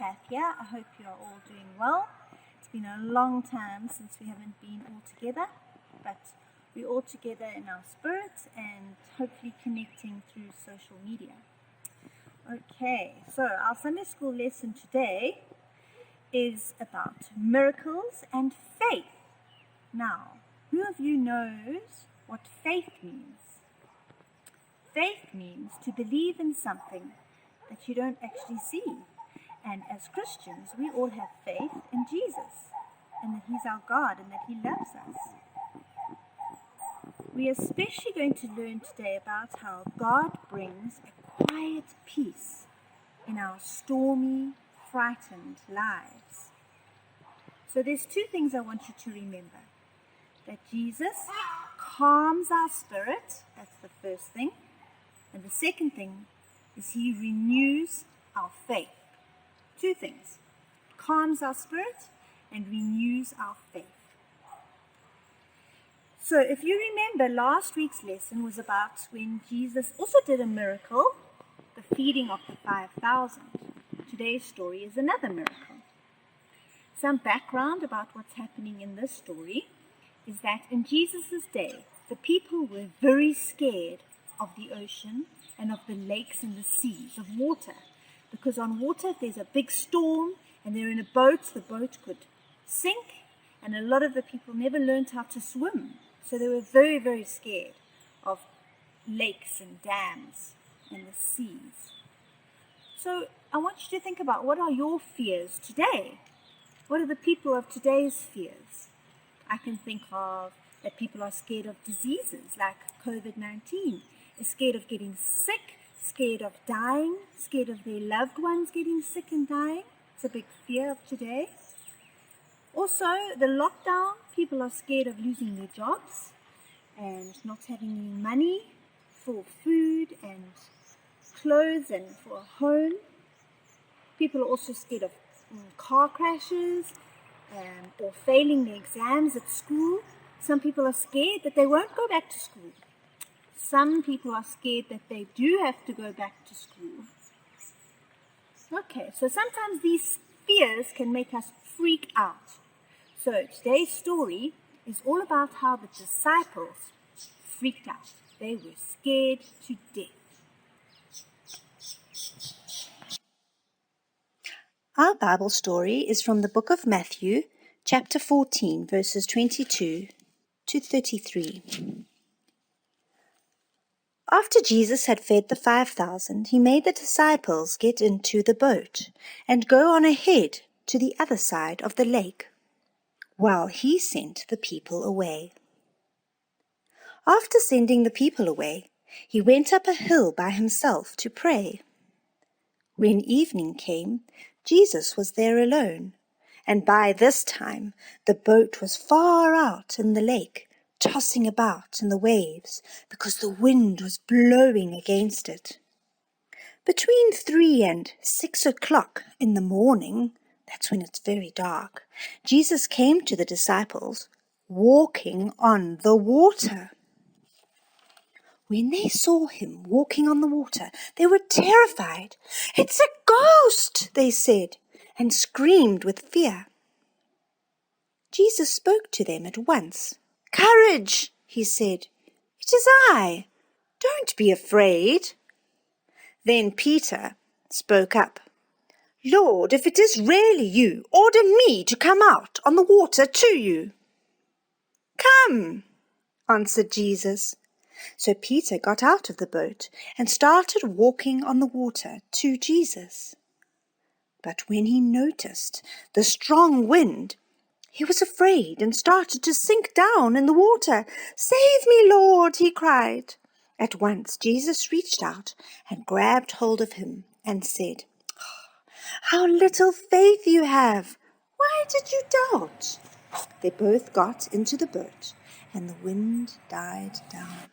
Kath here. I hope you are all doing well. It's been a long time since we haven't been all together, but we're all together in our spirit and hopefully connecting through social media. Okay, so our Sunday school lesson today is about miracles and faith. Now, who of you knows what faith means? Faith means to believe in something that you don't actually see. And as Christians, we all have faith in Jesus and that He's our God and that He loves us. We are especially going to learn today about how God brings a quiet peace in our stormy, frightened lives. So there's two things I want you to remember. That Jesus calms our spirit, that's the first thing. And the second thing is He renews our faith. Two things. Calms our spirit and renews our faith. So if you remember, last week's lesson was about when Jesus also did a miracle, the feeding of the 5,000. Today's story is another miracle. Some background about what's happening in this story is that in Jesus' day, the people were very scared of the ocean and of the lakes and the seas, of water. Because on water, if there's a big storm and they're in a boat, the boat could sink, and a lot of the people never learned how to swim. So they were very, very scared of lakes and dams and the seas. So I want you to think about, what are your fears today? What are the people of today's fears? I can think of that people are scared of diseases like COVID-19, are scared of getting sick, scared of dying, scared of their loved ones getting sick and dying. It's a big fear of today. Also, the lockdown, people are scared of losing their jobs and not having any money for food and clothes and for a home. People are also scared of car crashes or failing their exams at school. Some people are scared that they won't go back to school. Some people are scared that they do have to go back to school. Okay, so sometimes these fears can make us freak out. So today's story is all about how the disciples freaked out. They were scared to death. Our Bible story is from the book of Matthew, chapter 14, verses 22 to 33. After Jesus had fed the 5,000, he made the disciples get into the boat and go on ahead to the other side of the lake, while he sent the people away. After sending the people away, he went up a hill by himself to pray. When evening came, Jesus was there alone, and by this time the boat was far out in the lake, tossing about in the waves because the wind was blowing against it. Between 3 and 6 o'clock in the morning, that's when it's very dark, Jesus came to the disciples walking on the water. When they saw him walking on the water, they were terrified. "It's a ghost," they said, and screamed with fear. Jesus spoke to them at once. "Courage," he said. "It is I. Don't be afraid." Then Peter spoke up. "Lord, if it is really you, order me to come out on the water to you." "Come," answered Jesus. So Peter got out of the boat and started walking on the water to Jesus. But when he noticed the strong wind, he was afraid and started to sink down in the water. "Save me, Lord," he cried. At once Jesus reached out and grabbed hold of him and said, "How little faith you have! Why did you doubt?" They both got into the boat and the wind died down.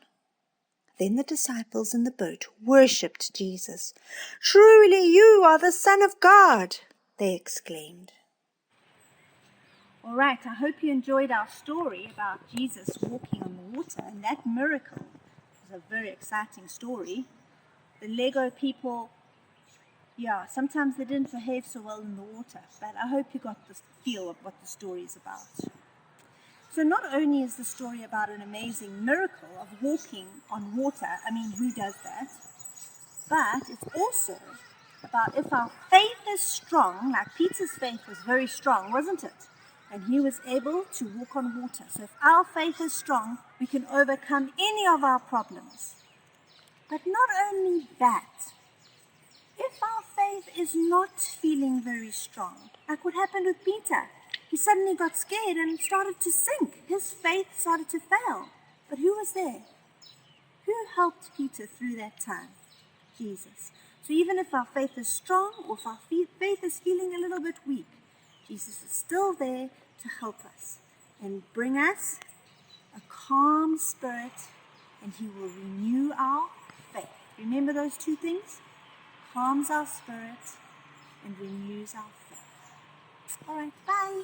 Then the disciples in the boat worshipped Jesus. "Truly you are the Son of God," they exclaimed. All right, I hope you enjoyed our story about Jesus walking on the water, and that miracle is a very exciting story. The Lego people Yeah, sometimes they didn't behave so well in the water, but I hope you got the feel of what the story is about. So not only is the story about an amazing miracle of walking on water, I mean, who does that? But it's also about if our faith is strong, like Peter's faith was very strong, wasn't it? And he was able to walk on water. So if our faith is strong, we can overcome any of our problems. But not only that, if our faith is not feeling very strong, like what happened with Peter, he suddenly got scared and started to sink. His faith started to fail. But who was there? Who helped Peter through that time? Jesus. So even if our faith is strong or if our faith is feeling a little bit weak, Jesus is still there to help us and bring us a calm spirit, and he will renew our faith. Remember those two things? Calms our spirit and renews our faith. All right, bye.